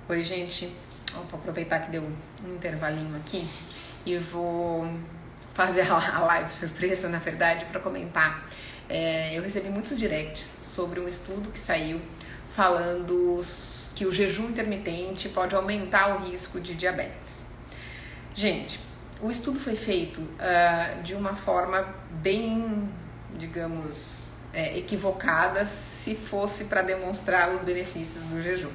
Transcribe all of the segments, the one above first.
Oi, gente. Vou aproveitar que deu um intervalinho aqui e vou fazer a live surpresa, na verdade, para comentar. Eu recebi muitos directs sobre um estudo que saiu falando que o jejum intermitente pode aumentar o risco de diabetes. Gente, o estudo foi feito de uma forma bem, digamos, equivocada se fosse para demonstrar os benefícios do jejum.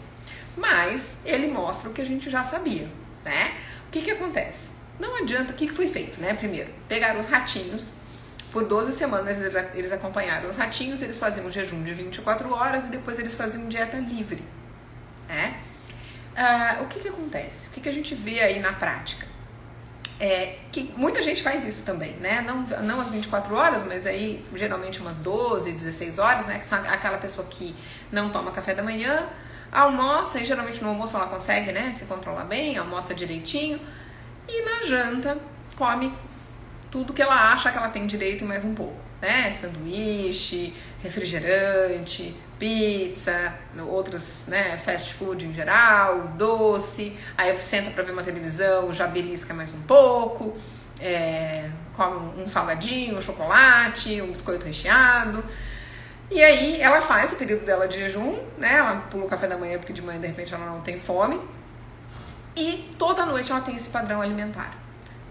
Mas ele mostra o que a gente já sabia, né? O que acontece? Não adianta, o que foi feito, né? Primeiro, pegaram os ratinhos, por 12 semanas eles acompanharam os ratinhos, eles faziam um jejum de 24 horas e depois eles faziam dieta livre, né? O que acontece? O que a gente vê aí na prática? Que muita gente faz isso também, né? Não as 24 horas, mas aí geralmente umas 12, 16 horas, né? Que são aquela pessoa que não toma café da manhã, almoça, e geralmente no almoço ela consegue, né, se controlar bem, almoça direitinho, e na janta come tudo que ela acha que ela tem direito e mais um pouco, né? Sanduíche, refrigerante, pizza, outros, né, fast food em geral, doce, aí senta pra ver uma televisão, já belisca mais um pouco, come um salgadinho, um chocolate, um biscoito recheado. E aí ela faz o período dela de jejum, né? Ela pula o café da manhã porque de manhã de repente ela não tem fome. E toda noite ela tem esse padrão alimentar.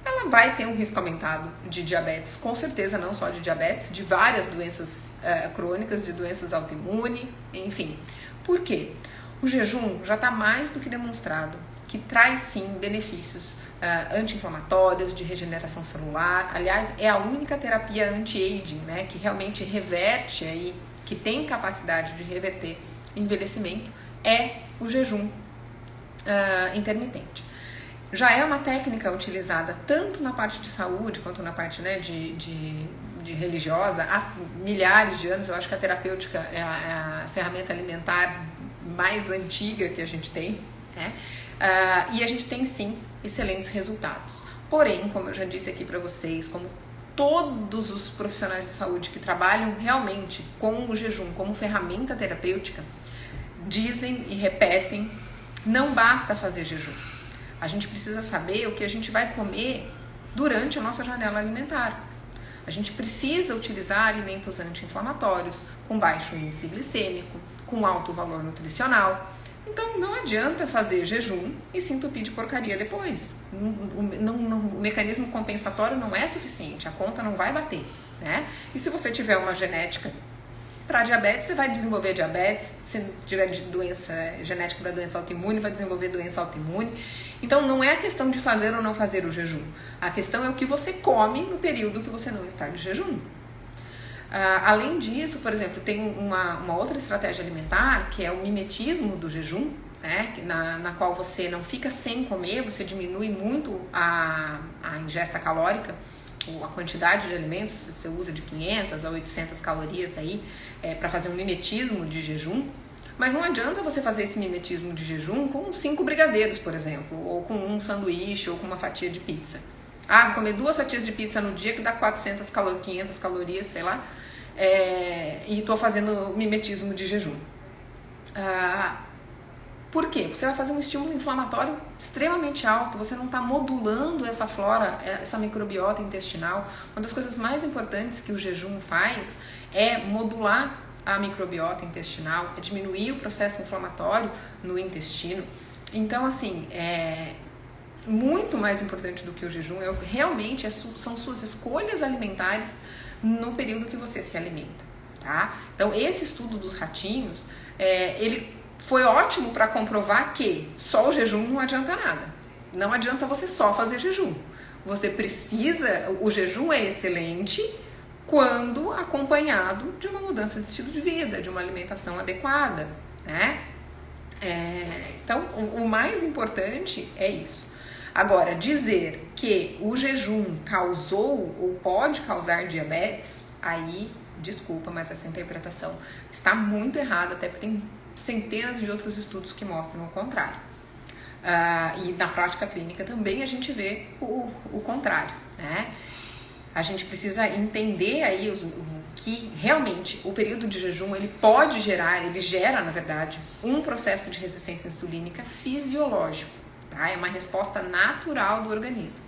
Ela vai ter um risco aumentado de diabetes, com certeza, não só de diabetes, de várias doenças crônicas, de doenças autoimunes, enfim. Por quê? O jejum já está mais do que demonstrado que traz sim benefícios anti-inflamatórios, de regeneração celular. Aliás, é a única terapia anti-aging, né, que realmente reverte aí, que tem capacidade de reverter envelhecimento, é o jejum intermitente. Já é uma técnica utilizada tanto na parte de saúde quanto na parte, né, de religiosa há milhares de anos. Eu acho que a terapêutica é a ferramenta alimentar mais antiga que a gente tem, né? E a gente tem sim excelentes resultados. Porém, como eu já disse aqui para vocês, como todos os profissionais de saúde que trabalham realmente com o jejum como ferramenta terapêutica dizem e repetem, não basta fazer jejum. A gente precisa saber o que a gente vai comer durante a nossa janela alimentar. A gente precisa utilizar alimentos anti-inflamatórios, com baixo índice glicêmico, com alto valor nutricional. Então não adianta fazer jejum e se entupir de porcaria depois. O mecanismo compensatório não é suficiente, a conta não vai bater, né? E se você tiver uma genética para diabetes, você vai desenvolver diabetes. Se tiver doença genética da doença autoimune, vai desenvolver doença autoimune. Então não é a questão de fazer ou não fazer o jejum. A questão é o que você come no período que você não está de jejum. Além disso, por exemplo, tem uma outra estratégia alimentar, que é o mimetismo do jejum, né? Na qual você não fica sem comer, você diminui muito a ingesta calórica, a quantidade de alimentos, você usa de 500 a 800 calorias aí para fazer um mimetismo de jejum. Mas não adianta você fazer esse mimetismo de jejum com 5 brigadeiros, por exemplo, ou com um sanduíche, ou com uma fatia de pizza. Vou comer 2 fatias de pizza no dia que dá 500 calorias, sei lá, e tô fazendo mimetismo de jejum. Por quê? Você vai fazer um estímulo inflamatório extremamente alto, você não está modulando essa flora, essa microbiota intestinal. Uma das coisas mais importantes que o jejum faz é modular a microbiota intestinal, é diminuir o processo inflamatório no intestino. Então, assim, muito mais importante do que o jejum realmente são suas escolhas alimentares no período que você se alimenta, tá? Então, esse estudo dos ratinhos, ele foi ótimo para comprovar que só o jejum não adianta nada. Não adianta você só fazer jejum. O jejum é excelente quando acompanhado de uma mudança de estilo de vida, de uma alimentação adequada, né? Então, o mais importante é isso. Agora, dizer que o jejum causou ou pode causar diabetes, aí, desculpa, mas essa interpretação está muito errada, até porque tem centenas de outros estudos que mostram o contrário. E na prática clínica também a gente vê o contrário, né? A gente precisa entender aí que realmente o período de jejum ele gera, na verdade, um processo de resistência insulínica fisiológico, tá? É uma resposta natural do organismo,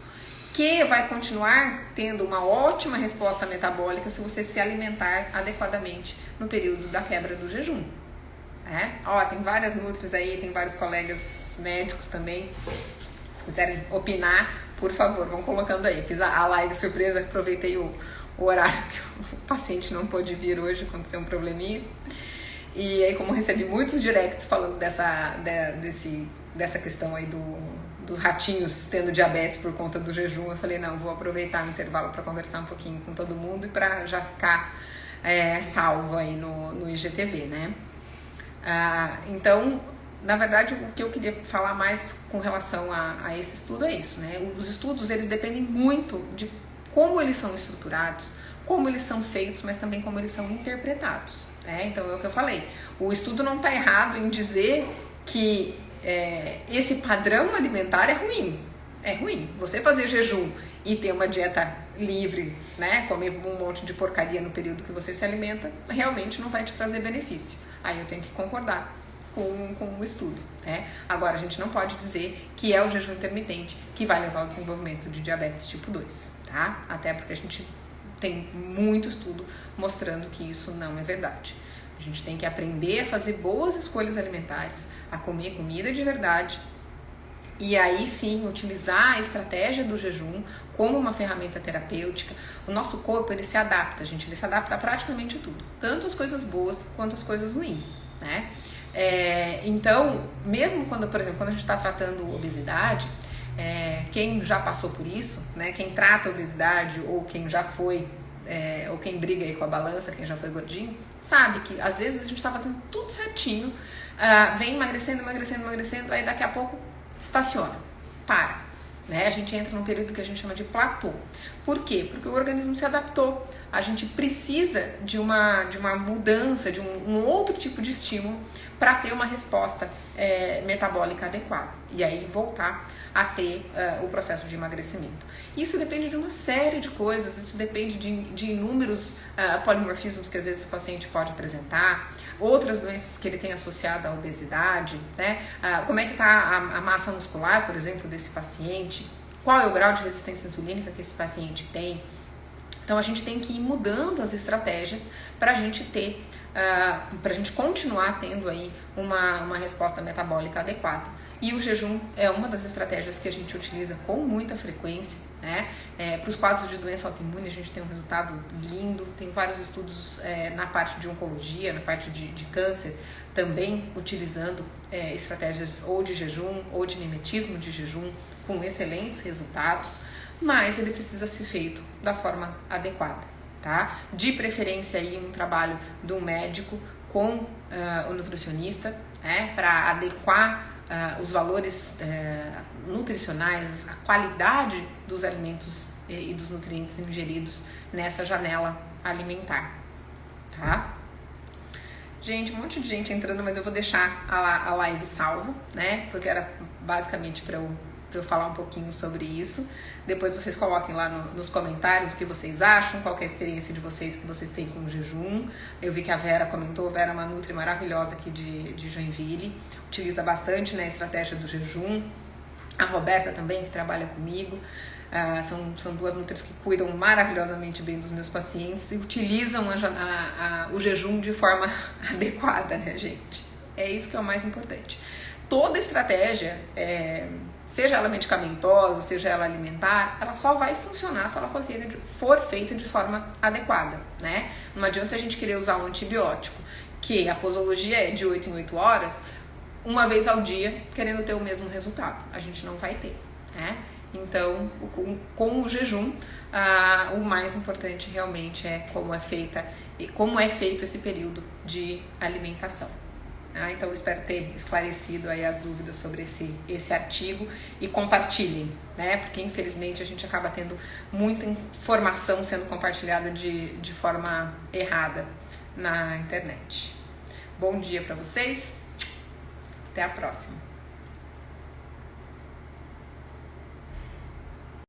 que vai continuar tendo uma ótima resposta metabólica se você se alimentar adequadamente no período da quebra do jejum. Tem várias nutris aí, tem vários colegas médicos também. Se quiserem opinar, por favor, vão colocando aí. Fiz a live surpresa, aproveitei o horário que o paciente não pôde vir hoje, aconteceu um probleminha. E aí, como recebi muitos directs falando dessa questão aí dos ratinhos tendo diabetes por conta do jejum, eu falei, não, vou aproveitar o intervalo para conversar um pouquinho com todo mundo e para já ficar salvo aí no IGTV, né? Então, na verdade, o que eu queria falar mais com relação a esse estudo é isso, né? Os estudos, eles dependem muito de como eles são estruturados, como eles são feitos, mas também como eles são interpretados, né? Então, é o que eu falei. O estudo não está errado em dizer que esse padrão alimentar é ruim. É ruim. Você fazer jejum e ter uma dieta livre, né? Comer um monte de porcaria no período que você se alimenta, realmente não vai te trazer benefício. Aí eu tenho que concordar com o estudo, né? Agora, a gente não pode dizer que é o jejum intermitente que vai levar ao desenvolvimento de diabetes tipo 2, tá? Até porque a gente tem muito estudo mostrando que isso não é verdade. A gente tem que aprender a fazer boas escolhas alimentares, a comer comida de verdade e aí sim utilizar a estratégia do jejum como uma ferramenta terapêutica. O nosso corpo, ele se adapta, gente, ele se adapta a praticamente tudo, tanto as coisas boas quanto as coisas ruins, né? Então, mesmo quando, por exemplo, quando a gente está tratando obesidade, quem já passou por isso, né? Quem trata obesidade ou quem já foi, ou quem briga aí com a balança, quem já foi gordinho, sabe que às vezes a gente está fazendo tudo certinho, vem emagrecendo, aí daqui a pouco estaciona, para, né? A gente entra num período que a gente chama de platô. Por quê? Porque o organismo se adaptou. A gente precisa de uma mudança, de um outro tipo de estímulo para ter uma resposta metabólica adequada. E aí voltar a ter o processo de emagrecimento. Isso depende de uma série de coisas, isso depende de inúmeros polimorfismos que às vezes o paciente pode apresentar, outras doenças que ele tem associado à obesidade, né? Como é que está a massa muscular, por exemplo, desse paciente, qual é o grau de resistência insulínica que esse paciente tem. Então a gente tem que ir mudando as estratégias para a gente ter, para a gente continuar tendo aí uma resposta metabólica adequada. E o jejum é uma das estratégias que a gente utiliza com muita frequência, né? Para os quadros de doença autoimune a gente tem um resultado lindo, tem vários estudos na parte de oncologia, na parte de câncer, também utilizando estratégias ou de jejum ou de mimetismo de jejum com excelentes resultados, mas ele precisa ser feito da forma adequada, tá? De preferência aí um trabalho do médico com o nutricionista, né? Para adequar os valores nutricionais, a qualidade dos alimentos e dos nutrientes ingeridos nessa janela alimentar, tá? Gente, um monte de gente entrando, mas eu vou deixar a live salva, né? Porque era basicamente para eu falar um pouquinho sobre isso. Depois vocês coloquem lá nos comentários o que vocês acham, qual que é a experiência de vocês que vocês têm com o jejum. Eu vi que a Vera comentou, Vera é uma nutri maravilhosa aqui de Joinville, utiliza bastante, né, a estratégia do jejum. A Roberta também, que trabalha comigo. São duas nutris que cuidam maravilhosamente bem dos meus pacientes e utilizam o jejum de forma adequada, né, gente? É isso que é o mais importante. Toda estratégia, seja ela medicamentosa, seja ela alimentar, ela só vai funcionar se ela for feita de forma adequada, né? Não adianta a gente querer usar um antibiótico, que a posologia é de 8 em 8 horas, uma vez ao dia, querendo ter o mesmo resultado. A gente não vai ter, né? Então, com o jejum, o mais importante realmente é como é feito esse período de alimentação. Então, eu espero ter esclarecido aí as dúvidas sobre esse artigo e compartilhem, né? Porque, infelizmente, a gente acaba tendo muita informação sendo compartilhada de forma errada na internet. Bom dia para vocês, até a próxima.